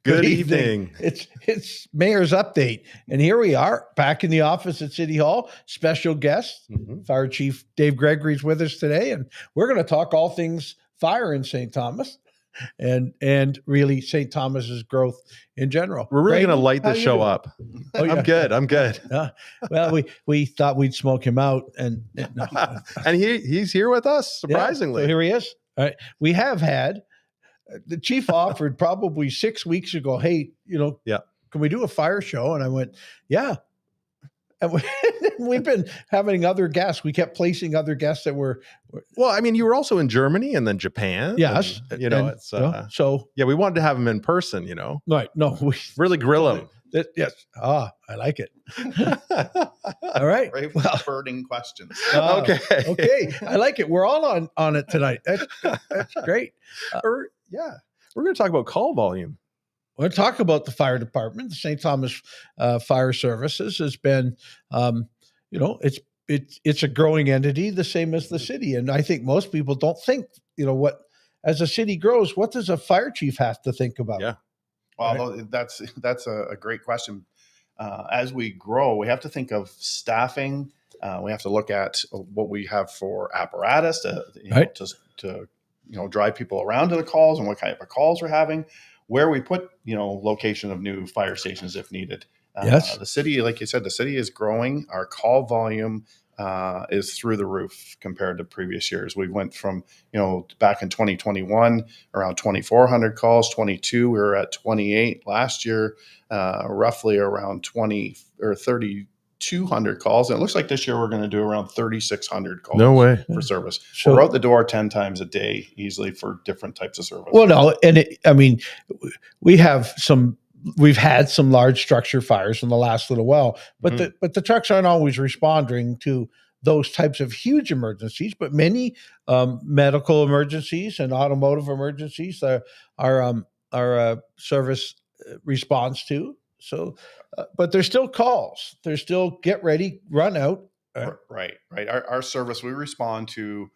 Good evening. It's Mayor's Update. And here we are back in the office at City Hall. Special guest, Fire Chief Dave Gregory is with us today. And we're going to talk all things fire in St.Thomas and really St. Thomas's growth in general. We're really going to light how this you show doing? up. Oh, yeah. I'm good. Well, we thought we'd smoke him out. And he's here with us, surprisingly. Yeah, so here he is. All right. We have had, the chief offered probably 6 weeks ago, hey, can we do a fire show? And I went, yeah. And we've been having other guests. We kept placing other guests that were. Well, I mean, you were also in Germany and then Japan. Yes. And, so yeah, we wanted to have him in person, Right. No, we really grill him. Yes. I like it. All right. Brave burning questions. Okay. I like it. We're all on it tonight. That's great. We're going to talk about call volume. We'll talk about the fire department. The St. Thomas Fire Services has been, it's a growing entity, the same as the city. And I think most people don't think, as a city grows, what does a fire chief have to think about? Yeah. Well, right? That's a great question. As we grow, we have to think of staffing. We have to look at what we have for apparatus to drive people around to the calls and what kind of calls we're having. Where we put, location of new fire stations if needed. Yes. The city, like you said, the city is growing. Our call volume is through the roof compared to previous years. We went from, back in 2021, around 2,400 calls, 22, we were at 28 last year, roughly around 20 or 3,200 calls. And it looks like this year we're going to do around 3,600 calls. No way. For service. So, we're out the door 10 times a day easily for different types of service. Well, no, and we've had some large structure fires in the last little while, but the trucks aren't always responding to those types of huge emergencies, but many medical emergencies and automotive emergencies our service responds to. So, but there's still calls. There's still get ready, run out. Right. Our service, we respond to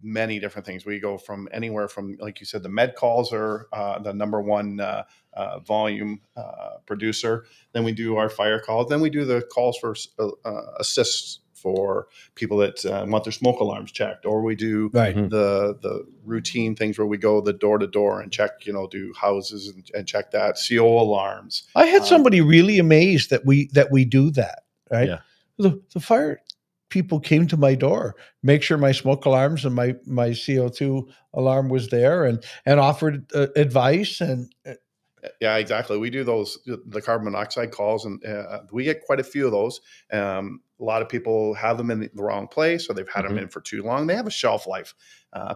many different things. We go from anywhere from, like you said, the med calls are the number one volume producer. Then we do our fire calls. Then we do the calls for assists for people that want their smoke alarms checked, or we do the routine things where we go the door to door and check, do houses and check that, CO alarms. I had somebody really amazed that we do that. Right. Yeah. The fire people came to my door, make sure my smoke alarms and my CO2 alarm was there, and offered advice and. Yeah, exactly. We do the carbon monoxide calls, and we get quite a few of those. A lot of people have them in the wrong place, or they've had them in for too long. They have a shelf life.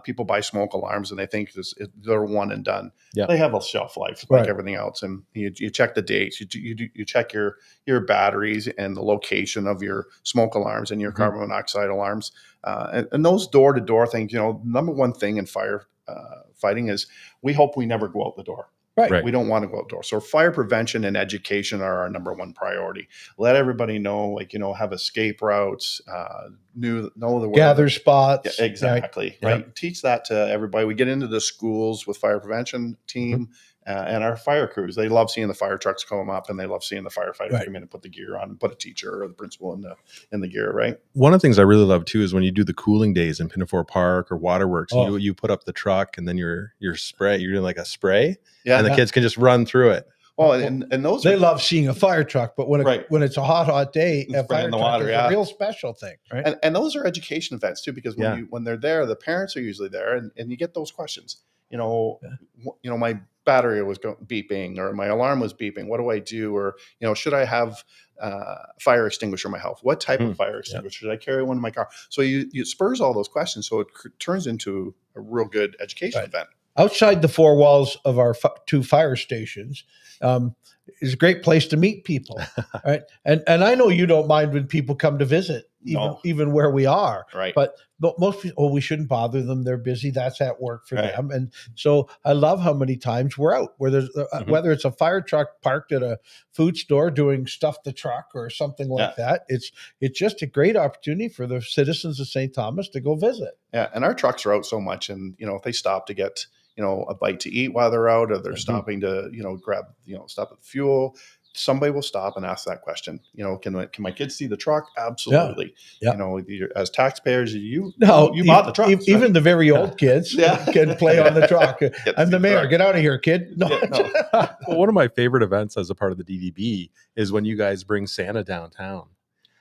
People buy smoke alarms and they think they're one and done. Yeah. They have a shelf life like everything else. And you check the dates, you check your batteries and the location of your smoke alarms and your carbon monoxide alarms. And those door-to-door things, number one thing in fire fighting is we hope we never go out the door. Right. We don't want to go outdoors. So fire prevention and education are our number one priority. Let everybody know, have escape routes, know the gather spots. Yeah, exactly. Right. Yep. Teach that to everybody. We get into the schools with fire prevention team and our fire crews. They love seeing the fire trucks come up, and they love seeing the firefighters come in and put the gear on and put a teacher or the principal in the gear. Right. One of the things I really love too is when you do the cooling days in Pinafore Park or Waterworks, you put up the truck and then your spray, you're doing like a spray. Yeah, and the kids can just run through it. Well, and those they love seeing a fire truck, but when it's a hot day, a fire truck is a real special thing, right? And those are education events too, because when they're there, the parents are usually there, and you get those questions. My battery was beeping, or my alarm was beeping. What do I do? Or should I have fire extinguisher in my house? What type of fire extinguisher should I carry one in my car? So you spurs all those questions, so it turns into a real good education event. Outside the four walls of our two fire stations is a great place to meet people, right? And I know you don't mind when people come to visit, even where we are, right? But most people, we shouldn't bother them. They're busy. That's at work for them. And so I love how many times we're out where there's whether it's a fire truck parked at a food store doing stuff the truck or something like that. It's just a great opportunity for the citizens of St. Thomas to go visit. Yeah, and our trucks are out so much, and if they stop to get a bite to eat while they're out, or they're stopping to, grab, stop at fuel. Somebody will stop and ask that question. Can my kids see the truck? Absolutely. Yeah. As taxpayers, you bought the truck. Even the very old kids can play on the truck. I'm the mayor. Get out of here, kid. No. Well, one of my favorite events as a part of the DDB is when you guys bring Santa downtown.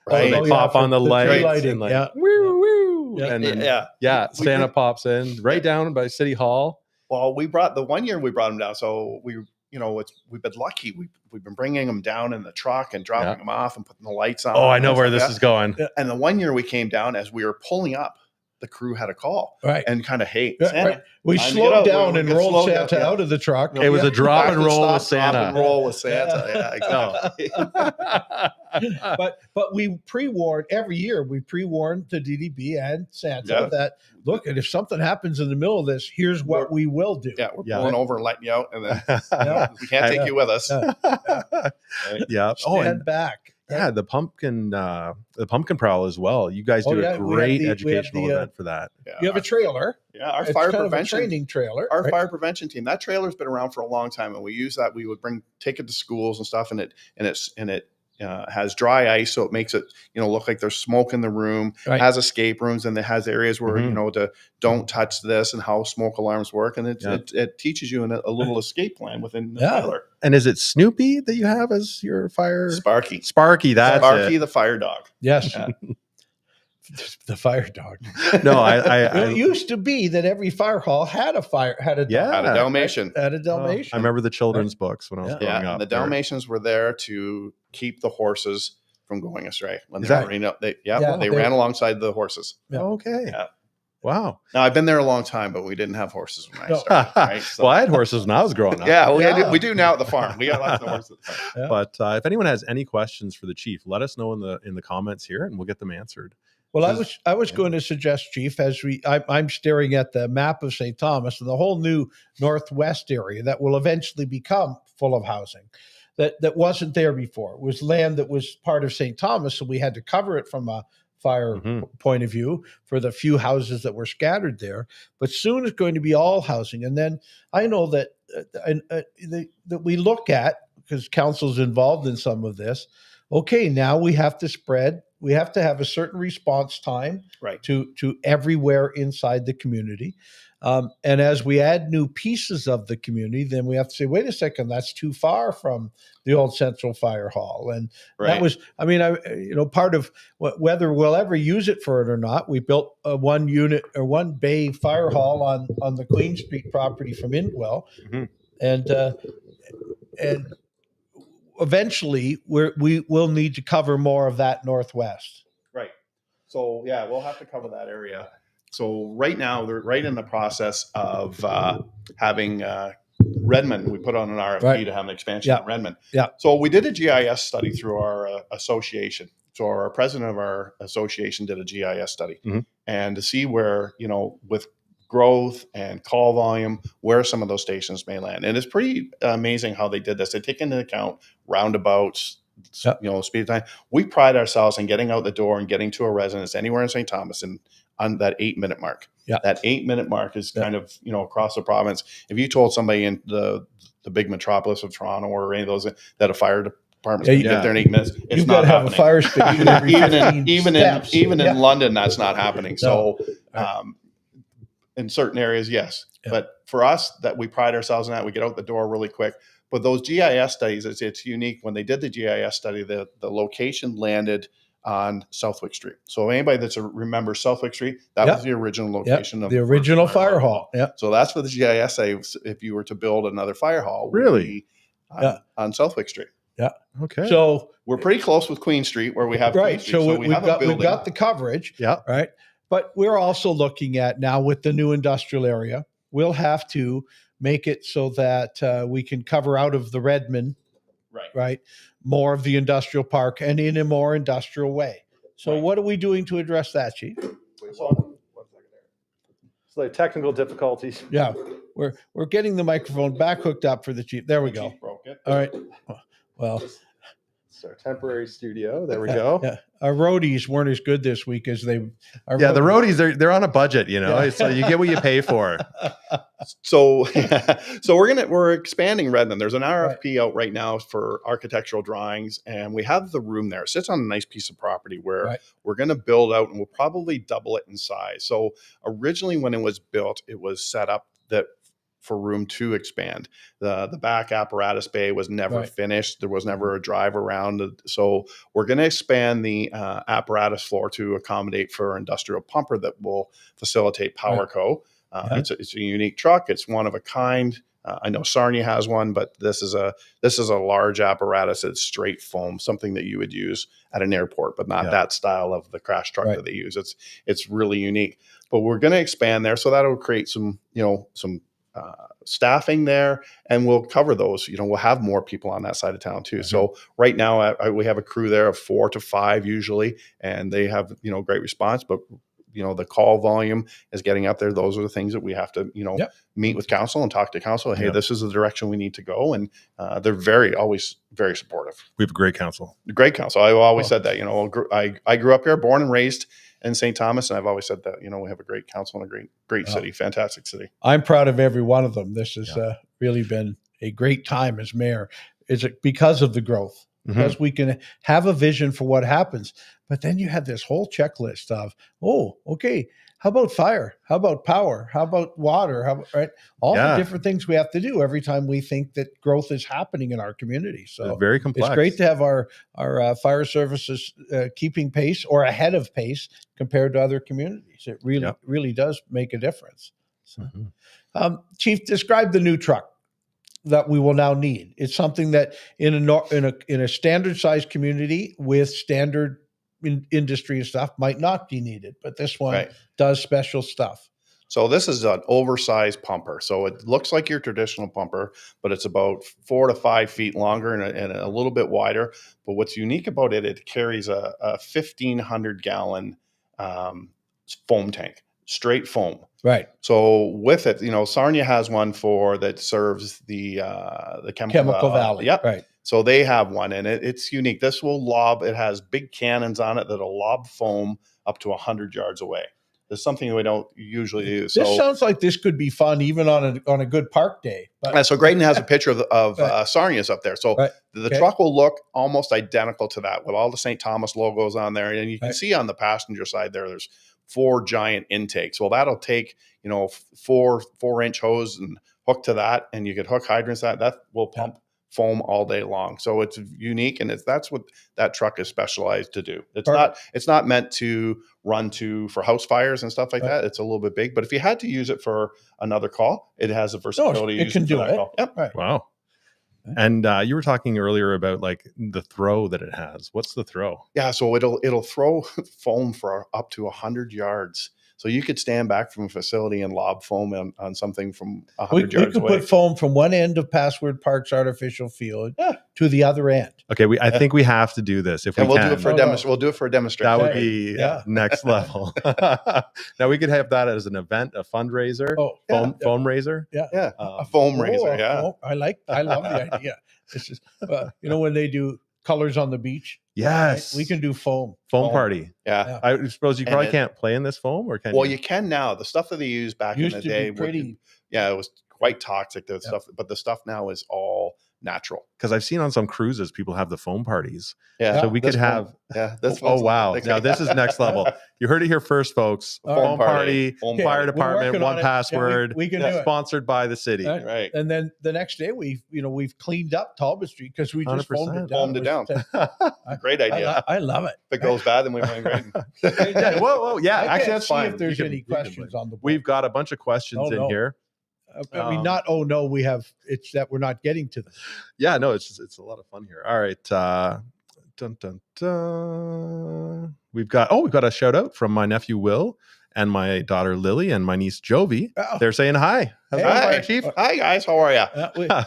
Right. So they pop on the lights and like, woo, woo. Yeah. And then, Santa pops in right down by City Hall. Well, the 1 year we brought him down. So we've been lucky. We've been bringing them down in the truck and dropping them off and putting the lights on. Oh, I know where this is going. And the 1 year we came down, as we were pulling up, the crew had a call, and kind of, hey, Santa. Right. We slowed down and rolled Santa out of the truck. It was a drop and roll with Santa. Drop and roll with Santa. Yeah, exactly. But we pre-warned every year. We pre-warned the DDB and Santa that, look, and if something happens in the middle of this, here's what we will do. Yeah, we're pulling over and letting you out, and then we can't take you with us. Stand back. Yeah, the pumpkin prowl as well. You guys do a great educational event for that. Yeah. You have a trailer. Yeah, our fire prevention training trailer. Our fire prevention team. That trailer's been around for a long time, and we use that. We would take it to schools and stuff, and it has dry ice, so it makes it look like there's smoke in the room. Right. Has escape rooms, and it has areas where to don't touch this, and how smoke alarms work, and it teaches you a little escape plan within the trailer. And is it Snoopy that you have as your fire? Sparky, that's Sparky, the fire dog. Yes. Yeah. The fire dog. No, it used to be that every fire hall had a Dalmatian. Had a Dalmatian. I remember the children's books when I was growing up. The Dalmatians were there to keep the horses from going astray. When they ran alongside the horses. Yeah. Okay. Yeah. Wow. Now, I've been there a long time, but we didn't have horses when I started. Right? So, well, I had horses when I was growing up. Yeah, we do now at the farm. We got lots of horses at the farm. Yeah. But if anyone has any questions for the chief, let us know in the comments here, and we'll get them answered. Well, I was going to suggest, Chief, as I'm staring at the map of St.Thomas and the whole new northwest area that will eventually become full of housing that wasn't there before. It was land that was part of St.Thomas, so we had to cover it from a fire point of view for the few houses that were scattered there. But soon it's going to be all housing. And then I know that that we look at, because council's involved in some of this, okay, now we have to spread. We have to have a certain response time to everywhere inside the community. And as we add new pieces of the community, then we have to say, wait a second, that's too far from the old Central Fire Hall. And that was, part of whether we'll ever use it for it or not. We built a one unit or one bay fire hall on the Queen Street property from Indwell. And eventually we will need to cover more of that northwest. Right. So we'll have to cover that area. So right now they're right in the process of having Redman. We put on an RFP to have an expansion in Redman. Yeah. So we did a GIS study through our association. So our president of our association did a GIS study and to see where, with growth and call volume, where some of those stations may land. And it's pretty amazing how they did this. They take into account roundabouts, speed of time. We pride ourselves in getting out the door and getting to a residence anywhere in St. Thomas and on that 8-minute mark. Yeah. That 8-minute mark is kind of, across the province. If you told somebody in the big metropolis of Toronto or any of those that a fire department's going to get there in 8 minutes, it's not happening. Have a fire station even in London, that's not happening. So, in certain areas, yes. Yeah. But for us, that we pride ourselves in that, we get out the door really quick. But those GIS studies, it's unique. When they did the GIS study, the location landed on Southwick Street. So anybody that's remembers Southwick Street, that was the original location of the original fire hall. Yeah. So that's what the GIS says. If you were to build another fire hall, on Southwick Street. Yeah. Okay. So we're pretty close with Queen Street, where we have Queen Street. So we've got the coverage. Yeah. Right. But we're also looking at now with the new industrial area, we'll have to make it so that we can cover out of the Redman, right, more of the industrial park and in a more industrial way. So what are we doing to address that, Chief? So like technical difficulties. Yeah, we're getting the microphone back hooked up for the Chief. There we go. Chief broke it. All right. Well, It's our temporary studio. There we go. Yeah. Our roadies weren't as good this week as they. The roadies they're on a budget, So you get what you pay for. So we're expanding Redman. There's an RFP out right now for architectural drawings, and we have the room there. It sits on a nice piece of property where we're going to build out, and we'll probably double it in size. So originally, when it was built, it was set up that for room to expand. The back apparatus bay was never finished. There was never a drive around. So we're going to expand the apparatus floor to accommodate for industrial pumper that will facilitate PowerCo. It's a unique truck. It's one of a kind. I know Sarnia has one, but this is a large apparatus. It's straight foam, something that you would use at an airport, but not that style of the crash truck that they use. It's really unique. But we're going to expand there, so that'll create some staffing there, and we'll cover those. We'll have more people on that side of town too. So right now we have a crew there of 4 to 5 usually, and they have great response. But the call volume is getting up there. Those are the things that we have to meet with council and talk to council. Hey, this is the direction we need to go, and they're always very supportive. We have a great council. Great council. I always said that. I grew up here, born and raised in St.Thomas, and I've always said that we have a great council and a great city, fantastic city. I'm proud of every one of them. This has really been a great time as mayor. Is it because of the growth? Because we can have a vision for what happens, but then you have this whole checklist of, how about fire? How about power? How about water? All the different things we have to do every time we think that growth is happening in our community. So it's very complex. It's great to have our fire services keeping pace or ahead of pace compared to other communities. It really does make a difference. So, Chief, describe the new truck that we will now need. It's something that in a standard sized community with standard industry and stuff might not be needed, but this one does special stuff. So this is an oversized pumper. So it looks like your traditional pumper, but it's about 4 to 5 feet longer and a little bit wider. But what's unique about it, it carries a 1,500 gallon foam tank, straight foam. Right. So with it, Sarnia has one that serves the Chemical Valley. Yep. Right. So they have one, and it's unique. This will lob. It has big cannons on it that'll lob foam up to 100 yards away. It's something we don't usually do. This sounds like this could be fun even on a good park day. So Grayden has a picture of Sarnia's up there. So the truck will look almost identical to that with all the St.Thomas logos on there, and you can see on the passenger side there's 4 giant intakes. Well, that'll take 4-inch hose and hook to that, and you could hook hydrants that will pump foam all day long. So it's unique, and that's what that truck is specialized to do. It's not meant to run for house fires and stuff like that. It's a little bit big, but if you had to use it for another call, it has a versatility. It can do it. Yep. Right. Wow. And you were talking earlier about like the throw that it has. What's the throw? Yeah, so it'll throw foam for up to 100 yards. So you could stand back from a facility and lob foam on something from 100 yards away. We could put foam from one end of Password Park's artificial field to the other end. Okay, I think we have to do this if we can. Do it for we'll do it for a demonstration. That would be next level. Now we could have that as an event, a fundraiser, foam raiser. Yeah, a foam raiser. Yeah, I love the idea. It's just when they do colors on the beach. Yes. Right? We can do foam party. Yeah. I suppose you probably can't play in this foam, or can you? Well, you can now. The stuff that they used back in the day it was quite toxic, stuff, but the stuff now is all natural. Because I've seen on some cruises people have the foam parties. Yeah. So we could have wow. Now this is next level. You heard it here first, folks. Foam party, fire department, 1Password. We can do it. Sponsored by the city. Right. And then the next day we've cleaned up Talbot Street because we just 100%. foamed it down. Great idea. I love it. If it goes bad, then we bring Grayden. Whoa. Yeah, actually that's fine. If there's any questions on the board. We've got a bunch of questions in here. I mean, we have. It's that we're not getting to them. Yeah, no, it's a lot of fun here. All right, dun dun dun. We've got a shout out from my nephew Will. and my daughter Lily and my niece Jovi. Oh. They're saying hi. Hi, Chief. Hi, guys. How are you?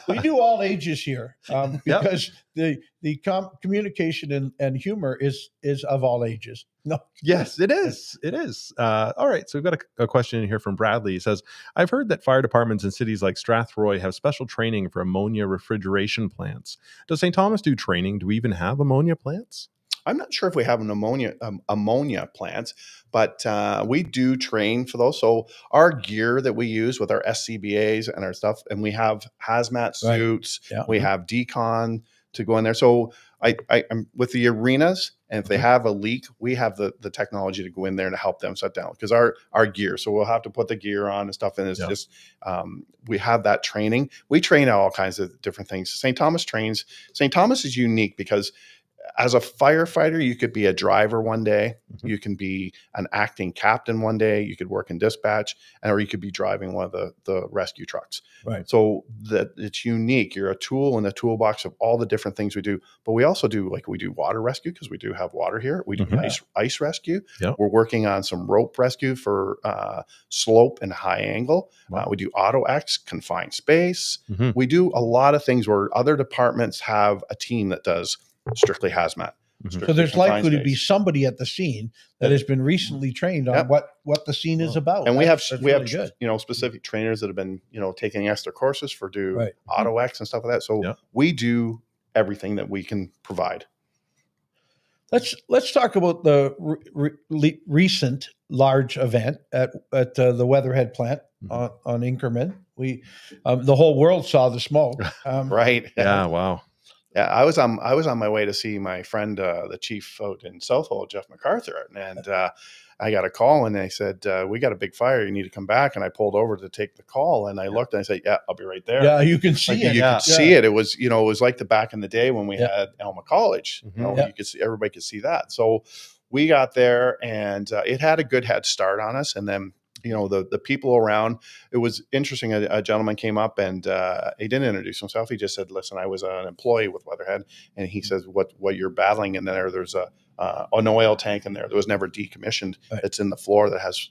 We do all ages here because the communication and humor is of all ages. No. Yes, it is. It is. All right. So we've got a question in here from Bradley. He says, I've heard that fire departments in cities like Strathroy have special training for ammonia refrigeration plants. Does St. Thomas do training? Do we even have ammonia plants? I'm not sure if we have an ammonia plants, but we do train for those. So our gear that we use with our SCBAs and our stuff, and we have hazmat suits, we have decon to go in there. So I'm with the arenas, and if they have a leak, we have the technology to go in there to help them shut down because our gear. So we'll have to put the gear on and stuff, and it's just we have that training. We train all kinds of different things. St. Thomas trains. St. Thomas is unique because as a firefighter, you could be a driver one day, you can be an acting captain one day, you could work in dispatch, or you could be driving one of the rescue trucks. Right. So that it's unique. You're a tool in the toolbox of all the different things we do. But we also do we do water rescue because we do have water here. We do ice rescue. Yep. We're working on some rope rescue for slope and high angle. Wow. We do auto X, confined space. We do a lot of things where other departments have a team that does strictly hazmat. So there's likely to be somebody at the scene that has been recently trained on what the scene is about. And we have specific trainers that have been taking extra courses for auto X and stuff like that. So we do everything that we can provide. Let's talk about the recent large event at the Weatherhead plant on Inkerman. We the whole world saw the smoke. Right. Yeah. Wow. Yeah, I was on my way to see my friend, the chief out in Southhold, Jeff MacArthur, and I got a call and they said, "We got a big fire. You need to come back." And I pulled over to take the call, and I looked and I said, "Yeah, I'll be right there." Yeah, you can see it. You could see it. It was it was like the back in the day when we had Alma College. You could see, everybody could see that. So we got there, and it had a good head start on us, and then. The people around, it was interesting. A gentleman came up and he didn't introduce himself. He just said, "Listen, I was an employee with Weatherhead." And he says, what you're battling in there's an oil tank in there that was never decommissioned. Right. It's in the floor that has,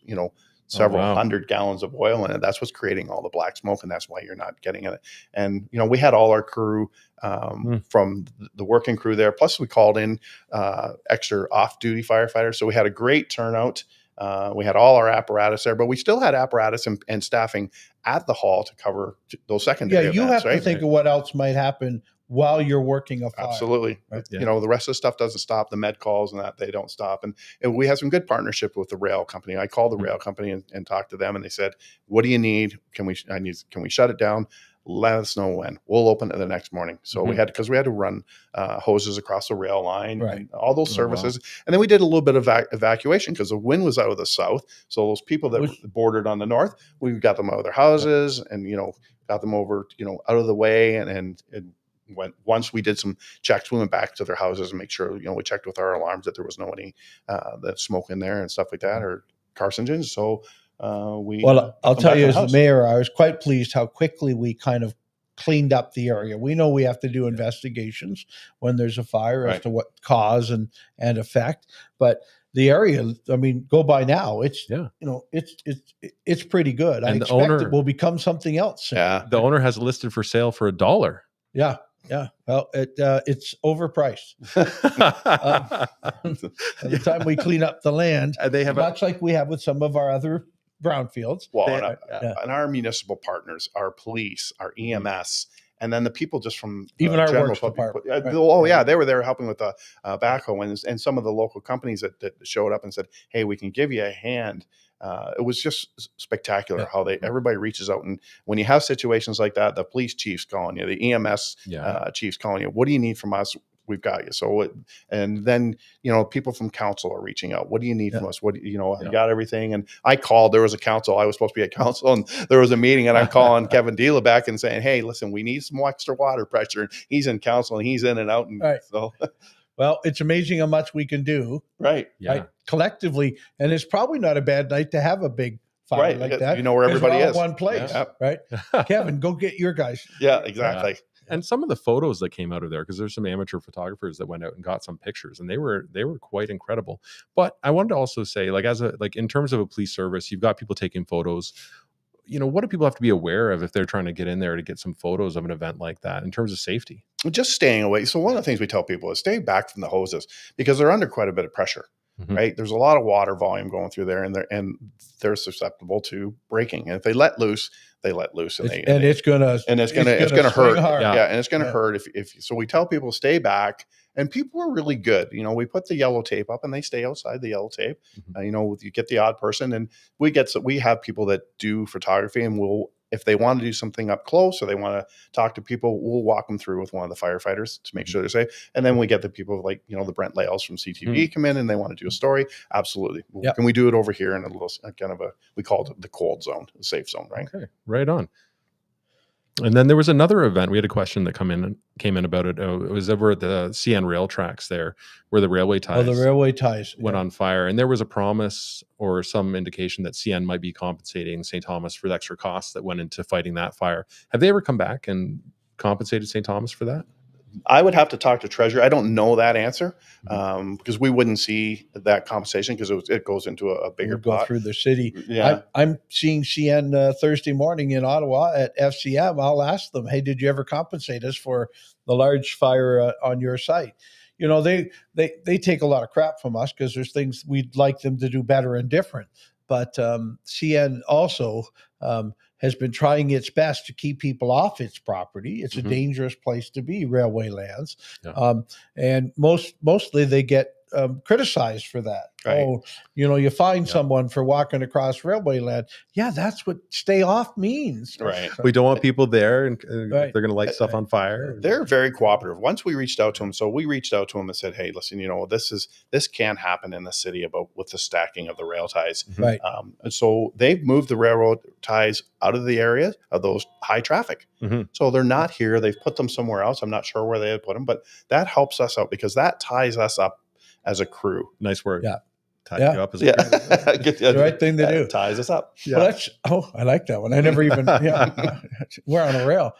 several hundred gallons of oil in it. That's what's creating all the black smoke. And that's why you're not getting it. And, we had all our crew from the working crew there. Plus we called in extra off-duty firefighters. So we had a great turnout. We had all our apparatus there, but we still had apparatus and staffing at the hall to cover those secondary events. Yeah, you have to think of what else might happen while you're working a fire. Absolutely. Right? Yeah. The rest of the stuff doesn't stop. The med calls and that, they don't stop. And we had some good partnership with the rail company. I called the rail company and talked to them, and they said, "What do you need? Can we shut it down? Let us know when. We'll open it the next morning." So we had to run hoses across the rail line and all those services. And then we did a little bit of evacuation because the wind was out of the south. So those people that bordered on the north, we got them out of their houses and, got them over, out of the way. And once we did some checks, we went back to their houses and make sure, we checked with our alarms that there was any that smoke in there and stuff like that or carcinogens. So I'll tell you, as the mayor, I was quite pleased how quickly we kind of cleaned up the area. We know we have to do investigations when there's a fire as to what cause and effect, but the area, go by now. It's it's pretty good. And I expect it will become something else. Yeah, the owner has it listed for sale for $1. Yeah. Yeah. Well, it's overpriced. By the time we clean up the land, they have much like we have with some of our other brownfields. Well, and our municipal partners, our police, our EMS, and then the people just from even our works department. They were there helping with the backhoe and some of the local companies that showed up and said, "Hey, we can give you a hand." It was just spectacular how everybody reaches out. And when you have situations like that, the police chief's calling you, the EMS chief's calling you. "What do you need from us? We've got you." So, and then, people from council are reaching out. "What do you need from us? I got everything." And I called, there was a council. I was supposed to be at council and there was a meeting and I'm calling Kevin Deela back and saying, "Hey, listen, we need some extra water pressure." And he's in council and he's in and out. And so, well, it's amazing how much we can do. Right. Yeah. Collectively. And it's probably not a bad night to have a big fire like that. You know where everybody is. One place, right? Kevin, go get your guys. Yeah, exactly. And some of the photos that came out of there, because there's some amateur photographers that went out and got some pictures, and they were quite incredible. But I wanted to also say, like, in terms of a police service, you've got people taking photos. What do people have to be aware of if they're trying to get in there to get some photos of an event like that in terms of safety? Just staying away. So one of the things we tell people is stay back from the hoses because they're under quite a bit of pressure, right? There's a lot of water volume going through there, and they're susceptible to breaking. And if they let loose, it's gonna hurt. Hard. Yeah, and it's gonna hurt if so. We tell people stay back, and people are really good. We put the yellow tape up, and they stay outside the yellow tape. You get the odd person, and we have people that do photography, and if they want to do something up close or they want to talk to people, we'll walk them through with one of the firefighters to make sure they're safe. And then we get the people like, the Brent Lales from CTV come in and they want to do a story. Absolutely. Yep. Can we do it over here in a little we call it the cold zone, the safe zone, right? Okay, right on. And then there was another event. We had a question that came in about it. It was over at the CN rail tracks there, where the railway ties. Went on fire, and there was a promise or some indication that CN might be compensating St.Thomas for the extra costs that went into fighting that fire. Have they ever come back and compensated St.Thomas for that? I would have to talk to Treasury. I don't know that answer because we wouldn't see that compensation because it goes into a bigger pot. Go through the city. Yeah. I'm seeing CN Thursday morning in Ottawa at FCM. I'll ask them, hey, did you ever compensate us for the large fire on your site? They take a lot of crap from us because there's things we'd like them to do better and different. But CN also has been trying its best to keep people off its property. It's a dangerous place to be, railway lands. Yeah. And mostly they get criticized for that. Right. Oh, you find someone for walking across railway land. Yeah, that's what stay off means. Right. We don't want people there and they're going to light stuff on fire. They're very cooperative. Once we reached out to them, and said, hey, listen, this can happen in the city with the stacking of the rail ties. Right. And so they've moved the railroad ties out of the area of those high traffic. So they're not here. They've put them somewhere else. I'm not sure where they had put them, but that helps us out because that ties us up as a crew. Nice word. Yeah. Tie you up as a crew. The right thing to do. Ties us up. Yeah. Well, I like that one. I never even, we're on a rail.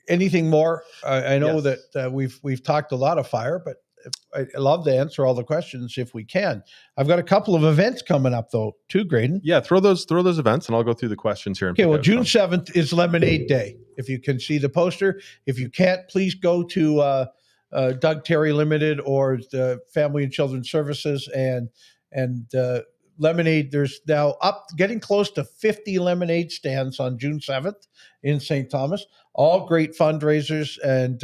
Anything more? I know that we've talked a lot of fire, but I love to answer all the questions if we can. I've got a couple of events coming up though, too, Grayden. Yeah, throw those events, and I'll go through the questions here. Okay, well, June 7th is Lemonade Day. If you can see the poster, if you can't, please go to Doug Terry Limited or the Family and Children's Services and lemonade. There's now getting close to 50 lemonade stands on June 7th in St. Thomas. All great fundraisers and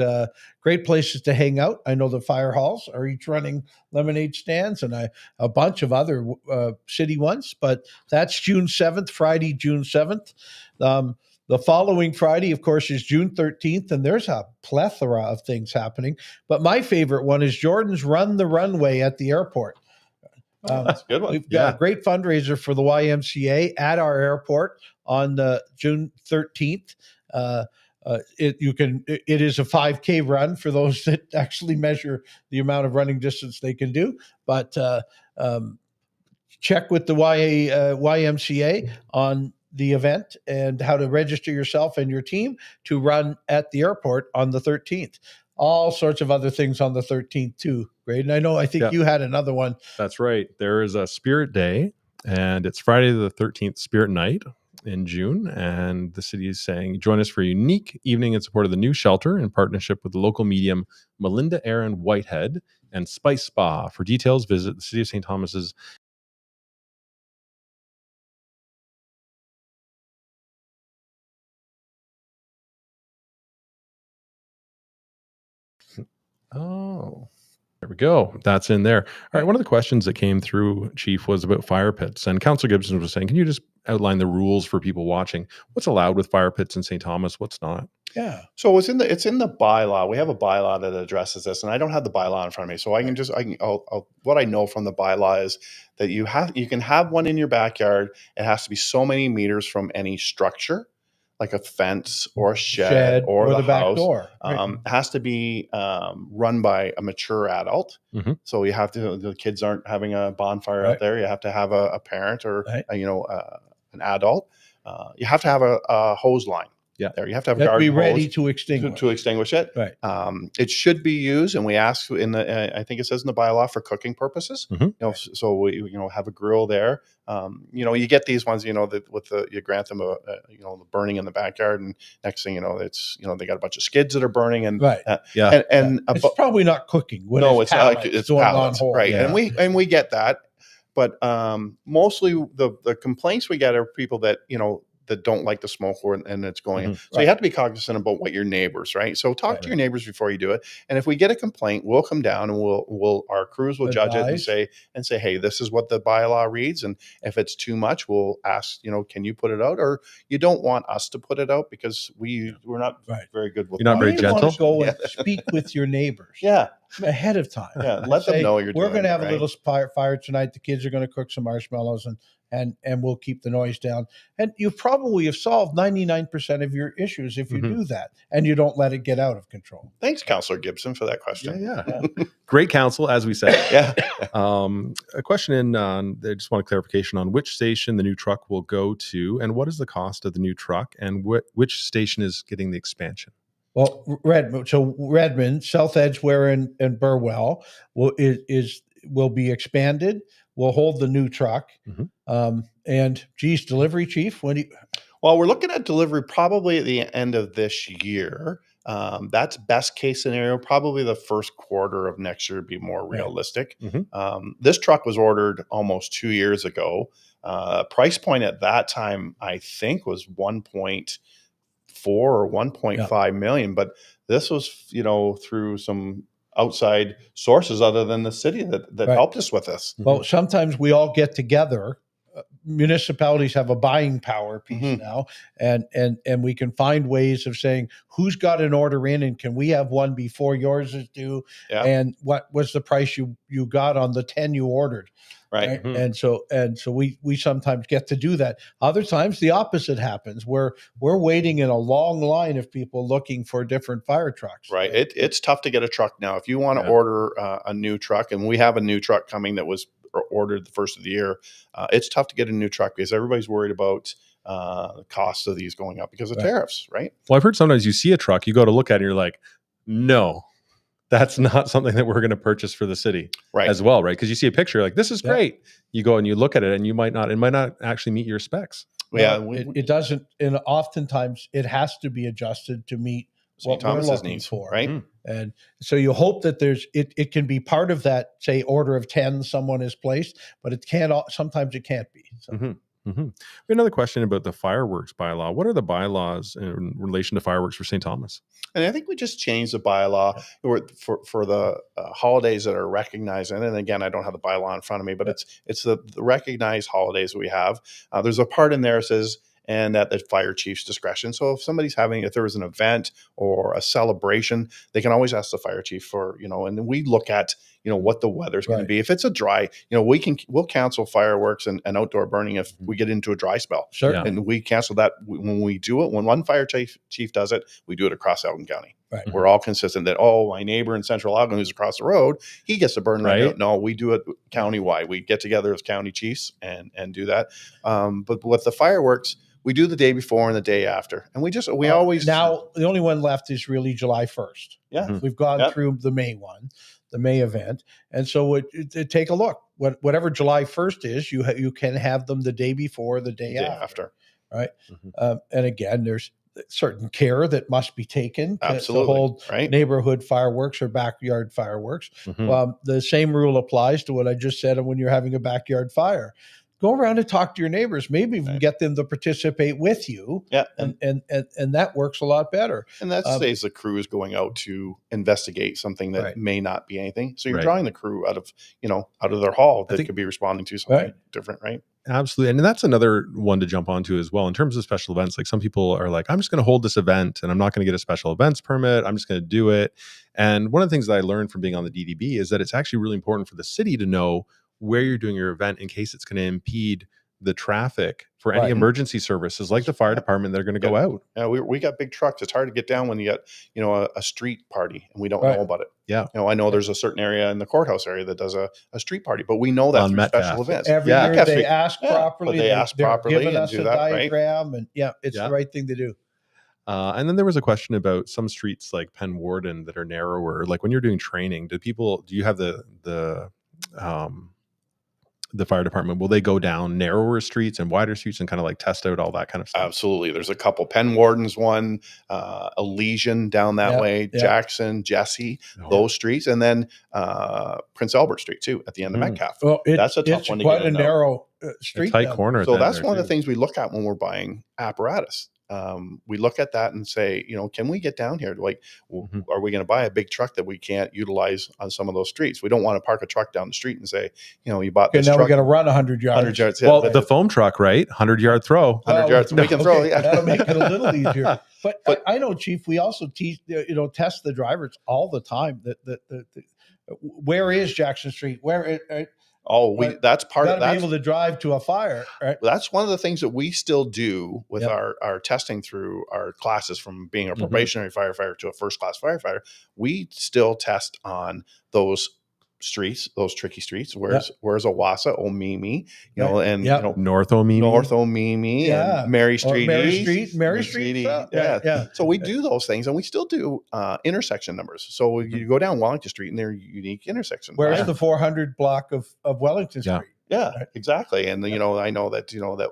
great places to hang out. I know the fire halls are each running lemonade stands and a bunch of other city ones, but that's June 7th, Friday, June 7th. The following Friday, of course, is June 13th, and there's a plethora of things happening. But my favorite one is Jordan's Run the Runway at the airport. That's a good one. We've got a great fundraiser for the YMCA at our airport on June 13th. It is a 5K run for those that actually measure the amount of running distance they can do. But check with the YMCA on the event and how to register yourself and your team to run at the airport on the 13th. All sorts of other things on the 13th too, Grayden. I think you had another one. That's right. There is a Spirit Day, and it's Friday the 13th, Spirit Night in June. And the city is saying, join us for a unique evening in support of the new shelter in partnership with the local medium Melinda Aaron Whitehead and Spice Spa. For details, visit the City of St. Thomas's Oh, there we go. That's in there. All right. One of the questions that came through, Chief, was about fire pits. And Councillor Gibson was saying, can you just outline the rules for people watching? What's allowed with fire pits in St. Thomas? What's not? Yeah. So it's in the bylaw. We have a bylaw that addresses this, and I don't have the bylaw in front of me. So what I know from the bylaw is that you can have one in your backyard. It has to be so many meters from any structure, like a fence or a shed or the back house. door. It has to be run by a mature adult. Mm-hmm. So the kids aren't having a bonfire out there. You have to have a parent or an adult. You have to have a hose line. there. You have to have You a have to garden be ready hose to extinguish. to extinguish it. Right. It should be used, and we ask in the. I think it says in the bylaw for cooking purposes. So we have a grill there. You get these ones, you grant them the burning in the backyard, and next thing you know, it's they got a bunch of skids that are burning, and Right. and it's probably not cooking. When it's pallets going pallets, on hold. right? Yeah. And we get that, but mostly the complaints we get are people that that don't like the smoke and it's going in. So you have to be cognizant about what your neighbors, right? So talk to your neighbors before you do it. And if we get a complaint, we'll come down and our crews will judge it and say, hey, this is what the bylaw reads. And if it's too much, we'll ask, can you put it out? Or you don't want us to put it out because we're not very good with. You're not very gentle. Want to go and speak with your neighbors. Ahead of time. Let them know you're we're doing going to have it, a little fire tonight. The kids are going to cook some marshmallows and we'll keep the noise down. And you probably have solved 99% of your issues if you do that and you don't let it get out of control. Thanks, Councillor Gibson, for that question. Yeah. Great counsel, as we said. A question they just want a clarification on which station the new truck will go to and what is the cost of the new truck and which station is getting the expansion? Well, Redman, South Edgeware, and Burwell will be expanded. We'll hold the new truck. And delivery chief, when Well, we're looking at delivery probably at the end of this year. That's best case scenario. Probably the first quarter of next year would be more realistic. This truck was ordered almost 2 years ago. Price point at that time, I think, was 1.4 or 1.5 million. But this was, through some outside sources other than the city that helped us with this. Well, sometimes we all get together. Municipalities have a buying power piece now, and we can find ways of saying who's got an order in, and can we have one before yours is due, and what was the price you got on the 10 you ordered, right? And so we sometimes get to do that. Other times the opposite happens, where we're waiting in a long line of people looking for different fire trucks. Right. It's tough to get a truck now. If you want to order a new truck, and we have a new truck coming that was ordered the first of the year, it's tough to get a new truck because everybody's worried about the cost of these going up because of tariffs, right? Well, I've heard sometimes you see a truck, you go to look at it, and you're like, no, that's not something that we're going to purchase for the city as well, right? Because you see a picture like, this is great. You go and you look at it, and it might not actually meet your specs. It doesn't, and oftentimes it has to be adjusted to meet what we're looking for, right? And so you hope that it can be part of that, say, order of 10 someone is placed, but sometimes it can't be. So. We have another question about the fireworks bylaw. What are the bylaws in relation to fireworks for St.Thomas? And I think we just changed the bylaw for the holidays that are recognized. And again, I don't have the bylaw in front of me, but it's the recognized holidays we have. There's a part in there that says, and at the fire chief's discretion. So if there was an event or a celebration, they can always ask the fire chief for, and then we look at, what the weather's going to be. If it's a dry, we'll cancel fireworks and outdoor burning if we get into a dry spell. Sure. Yeah. And we cancel that when we do it. When one fire chief does it, we do it across Elgin County. Right. We're all consistent that, my neighbor in Central Elgin who's across the road, he gets to burn right out. No, we do it countywide. We get together as county chiefs and do that. But with the fireworks, we do the day before and the day after. And we always. Now, the only one left is really July 1st. Yeah. We've gone through the May one, the May event. And so take a look. Whatever July 1st is, you can have them the day before, the day after. Right. And again, there's certain care that must be taken to hold neighborhood fireworks or backyard fireworks. The same rule applies to what I just said when you're having a backyard fire. Go around and talk to your neighbors. Maybe even get them to participate with you. Yeah. And that works a lot better. And that saves the crew is going out to investigate something that may not be anything. So you're drawing the crew out of their hall that could be responding to something different, right? Absolutely. And that's another one to jump onto as well. In terms of special events, like some people are like, I'm just going to hold this event and I'm not going to get a special events permit. I'm just going to do it. And one of the things that I learned from being on the DDB is that it's actually really important for the city to know where you're doing your event in case it's going to impede the traffic for any emergency services like the fire department that are going to go out. Yeah, we got big trucks. It's hard to get down when you got, a street party and we don't know about it. Yeah. I know there's a certain area in the courthouse area that does a street party, but we know that through special events. Every year they ask properly. But they ask properly giving and us do a that, diagram, and it's the right thing to do. And then there was a question about some streets like Penn Warden that are narrower. Like when you're doing training, do you have the fire department, will they go down narrower streets and wider streets and kind of like test out all that kind of stuff? Absolutely. There's a couple. Penn Warden's one, Elysian down that way, Jackson, Jesse, those streets, and then Prince Albert Street too at the end of Metcalf. Well, that's a tough one to get quite a narrow street, a tight corner. So that's one of the things we look at when we're buying apparatus. We look at that and say, can we get down here? Like, are we going to buy a big truck that we can't utilize on some of those streets? We don't want to park a truck down the street and say, you bought this truck. Now we got to run 100 yards. 100 yards. Well, the foam truck, right? 100-yard throw. 100 yards. We can throw. Yeah. That'll make it a little easier. But I know, Chief, we also teach, test the drivers all the time. Where is Jackson Street? That's part of that. Be able to drive to a fire, right? That's one of the things that we still do with our testing through our classes, from being a probationary firefighter to a first class firefighter. We still test on those streets, those tricky streets. Where's Owassa, Omimi, North Omimi, and Mary Street, Mary Street. Yeah. So we do those things, and we still do intersection numbers. So you go down Wellington Street, and they're unique intersections. Where's the 400 block of Wellington Street? Yeah, exactly. And I know that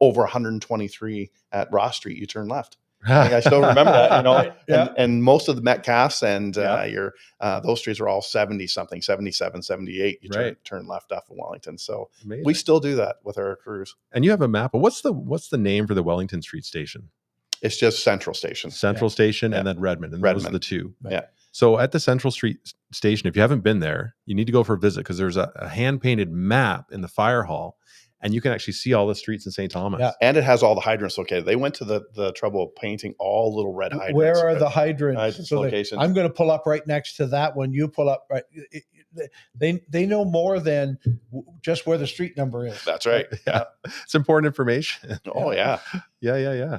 over 123 at Ross Street, you turn left. I still remember that, and most of the Metcalfs and those streets are all 70 something, 77, 78. You turn left off of Wellington. So we still do that with our crews. And you have a map. What's the name for the Wellington Street station? It's just Central Station. Station, and then Redman. And those are the two. Yeah. So at the Central Street station, if you haven't been there, you need to go for a visit, because there's a hand-painted map in the fire hall. And you can actually see all the streets in St.Thomas. Yeah, and it has all the hydrants located. They went to the trouble of painting all little red hydrants. Where are the hydrants? Locations. I'm going to pull up right next to that one. You pull up right. They know more than just where the street number is. That's right. Yeah, it's important information. Oh yeah. Yeah.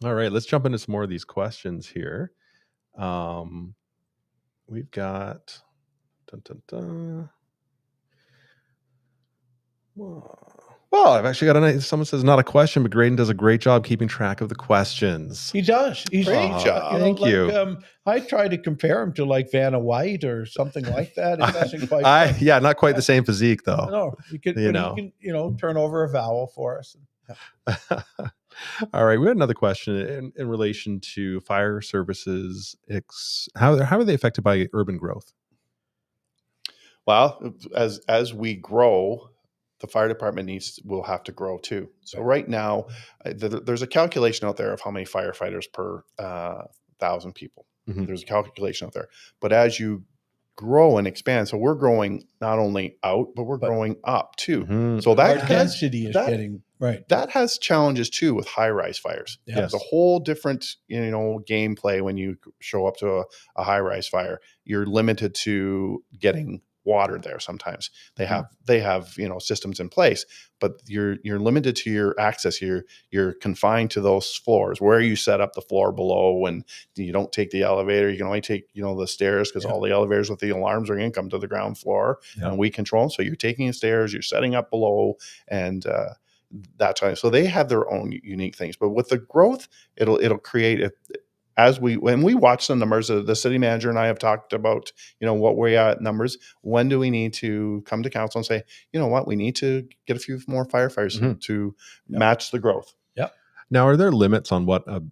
All right, let's jump into some more of these questions here. We've got. Well, I've actually got someone says not a question, but Grayden does a great job keeping track of the questions. He does. Great job. Thank you. I try to compare him to like Vanna White or something like that. It doesn't quite. Not quite the same physique though. No, you can turn over a vowel for us. All right, we had another question in relation to fire services. How are they affected by urban growth? Well, as we grow, the fire department will have to grow too. So right now, there's a calculation out there of how many firefighters per 1,000 people. There's a calculation out there. But as you grow and expand, so we're growing not only out, but we're growing up too. So that density is getting right. That has challenges too with high-rise fires. Yes. It's a whole different gameplay when you show up to a high-rise fire. You're limited to getting water there. Sometimes they have systems in place, but you're limited to your access. You're confined to those floors where you set up the floor below, and you don't take the elevator. You can only take the stairs, because all the elevators with the alarms are going to come to the ground floor, and we control them. So you're taking the stairs, you're setting up below, and that time. So they have their own unique things. But with the growth, it'll create when we watch the numbers, the city manager and I have talked about, what we're at numbers. When do we need to come to council and say, what, we need to get a few more firefighters to match the growth? Yep. Now, are there limits on what a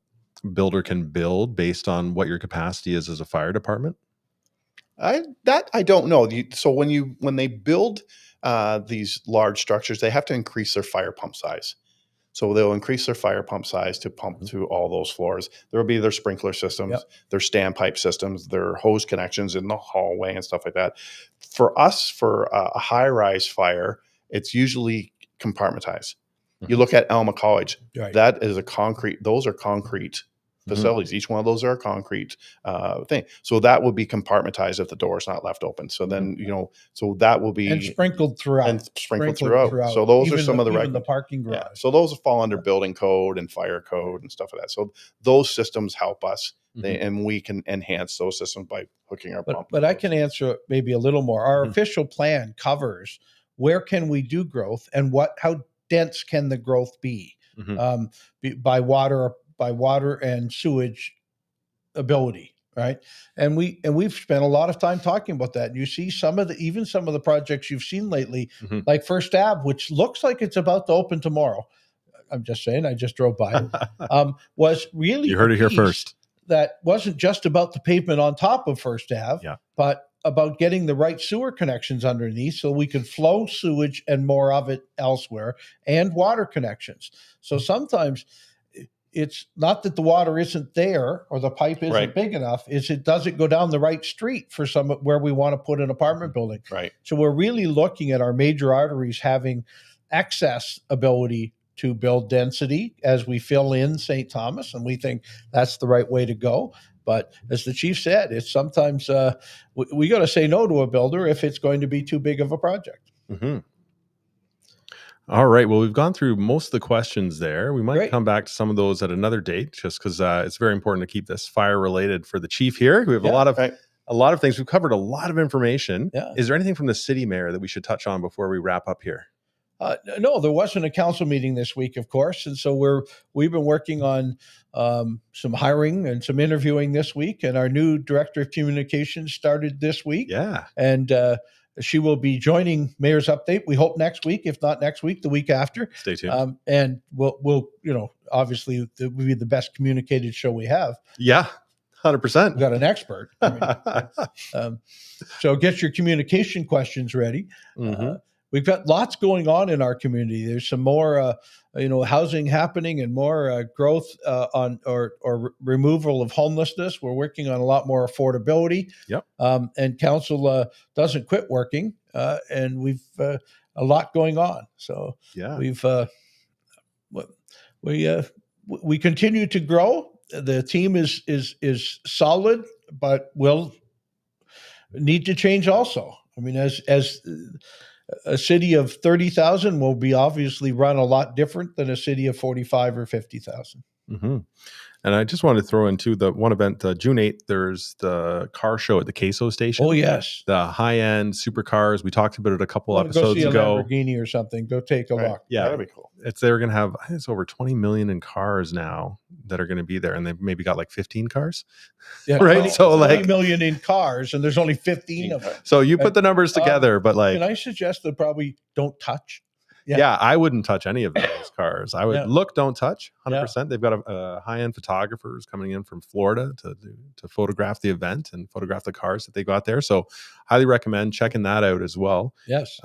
builder can build based on what your capacity is as a fire department? I don't know. So when they build these large structures, they have to increase their fire pump size. So they'll increase their fire pump size to pump to all those floors. There will be their sprinkler systems, their standpipe systems, their hose connections in the hallway and stuff like that. For us, for a high-rise fire, it's usually compartmentized. You look at Alma College, that is those are concrete facilities. Each one of those are a concrete thing. So that will be compartmentized if the door is not left open. So then, so that will be and sprinkled throughout. So those are some of the parking garage. Yeah. So those fall under building code and fire code and stuff like that. So those systems help us, and we can enhance those systems by hooking our pump. But I can answer maybe a little more. Our official plan covers where can we do growth and how dense can the growth be. by water and sewage ability, right? And we've spent a lot of time talking about that. And you see some of the projects you've seen lately, like First Ave, which looks like it's about to open tomorrow. I'm just saying, I just drove by it. Was really, you heard it here first. That wasn't just about the pavement on top of First Ave, but about getting the right sewer connections underneath so we could flow sewage and more of it elsewhere, and water connections. So sometimes it's not that the water isn't there or the pipe isn't big enough, it doesn't go down the right street for some where we want to put an apartment building. Right. So we're really looking at our major arteries having access ability to build density as we fill in St.Thomas, and we think that's the right way to go. But as the chief said, it's sometimes we got to say no to a builder if it's going to be too big of a project. All right. Well, we've gone through most of the questions there. We might come back to some of those at another date, just because it's very important to keep this fire related for the chief here. We have a lot of things. We've covered a lot of information. Is there anything from the city mayor that we should touch on before we wrap up here? No, there wasn't a council meeting this week, of course, and so we've been working on some hiring and some interviewing this week, and our new director of communications started this week. And she will be joining Mayor's Update. We hope next week, if not next week, the week after. Stay tuned. And we'll obviously it will be the best communicated show we have. 100%. We've got an expert. So get your communication questions ready. We've got lots going on in our community. There's some more, housing happening and more growth on or removal of homelessness. We're working on a lot more affordability. And council doesn't quit working, and we've a lot going on. So we continue to grow. The team is solid, but will need to change also. I mean, as a city of 30,000 will be obviously run a lot different than a city of 45 or 50,000. And I just wanted to throw into the one event, June 8th, there's the car show at the Queso station. Oh, yes. The high-end supercars. We talked about it a couple episodes ago. Go see a Lamborghini or something. Go take a look. Yeah, that'd be cool. They're going to have, I think it's over 20 million in cars now that are going to be there. And they've maybe got like 15 cars. Right? So 20 million in cars, and there's only 15 of them. So you put the numbers together, but like. Can I suggest that probably don't touch? I wouldn't touch any of those cars. I would don't touch 100%. They've got a high-end photographers coming in from Florida to photograph the event and photograph the cars that they got there. So highly recommend checking that out as well. Yes.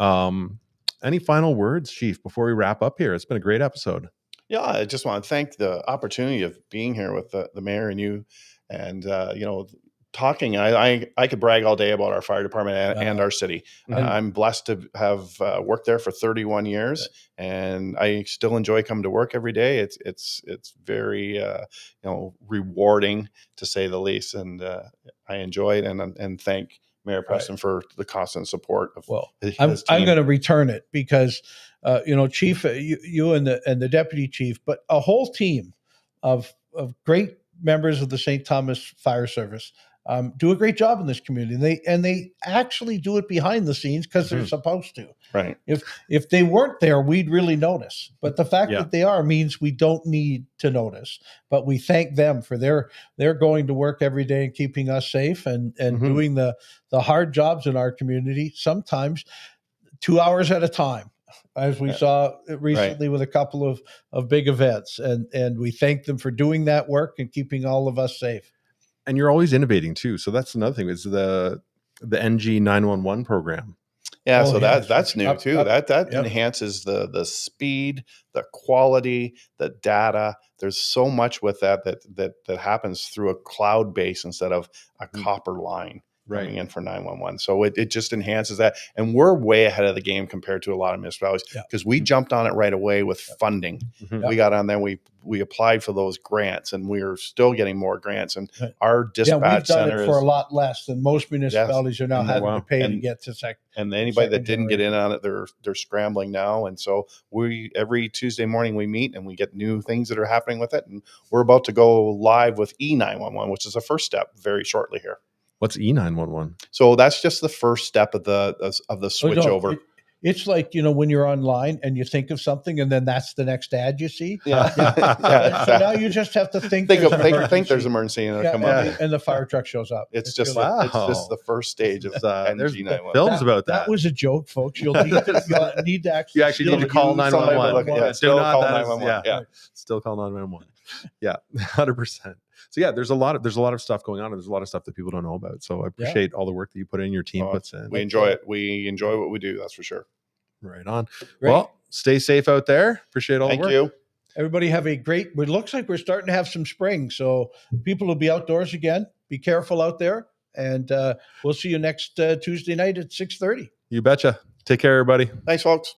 Any final words, Chief, before we wrap up here? It's been a great episode. Yeah, I just want to thank the opportunity of being here with the mayor and you, and talking. I could brag all day about our fire department and our city. I'm blessed to have worked there for 31 years, and I still enjoy coming to work every day. It's very rewarding, to say the least, and I enjoy it and thank Mayor Preston for the constant support of his team. I'm going to return it because Chief, you and the deputy chief, but a whole team of great members of the St.Thomas Fire Service do a great job in this community. And they actually do it behind the scenes because they're supposed to. Right. If they weren't there, we'd really notice. But the fact that they are means we don't need to notice. But we thank them for their going to work every day and keeping us safe and doing the hard jobs in our community, sometimes 2 hours at a time, as we saw recently with a couple of big events. And we thank them for doing that work and keeping all of us safe. And you're always innovating too. So that's another thing, is the NG 911 program. Yeah, that's new too. That enhances the speed, the quality, the data. There's so much with that happens through a cloud base instead of a copper line coming in for 911. So it just enhances that. And we're way ahead of the game compared to a lot of municipalities because we jumped on it right away with funding. We got on there, we applied for those grants, and we're still getting more grants. And our dispatch center we've done it for a lot less than most municipalities are now having to pay to get to second. And anybody that didn't get in on it, they're scrambling now. And so every Tuesday morning we meet and we get new things that are happening with it. And we're about to go live with E911, which is the first step very shortly here. What's E911? So that's just the first step of the switch over. It's like, when you're online and you think of something and then that's the next ad you see. Yeah. So now you just have to think think there's an there's emergency. emergency and it'll Yeah, come up. and the fire truck shows up. It's just Wow. it's just the first stage of There's NG911. films about that. That was a joke, folks. You'll need to actually. You actually need to call 911. Yeah, still call 911. Yeah. Still call 911. Yeah, 100%. So yeah, there's a lot of stuff going on, and there's a lot of stuff that people don't know about. So I appreciate all the work that you put in, your team puts in. We enjoy it. We enjoy what we do. That's for sure. Right on. Great. Well, stay safe out there. Appreciate all the work. Thank you. Everybody have a great. It looks like we're starting to have some spring, so people will be outdoors again. Be careful out there, and we'll see you next Tuesday night at 6:30. You betcha. Take care, everybody. Thanks, folks.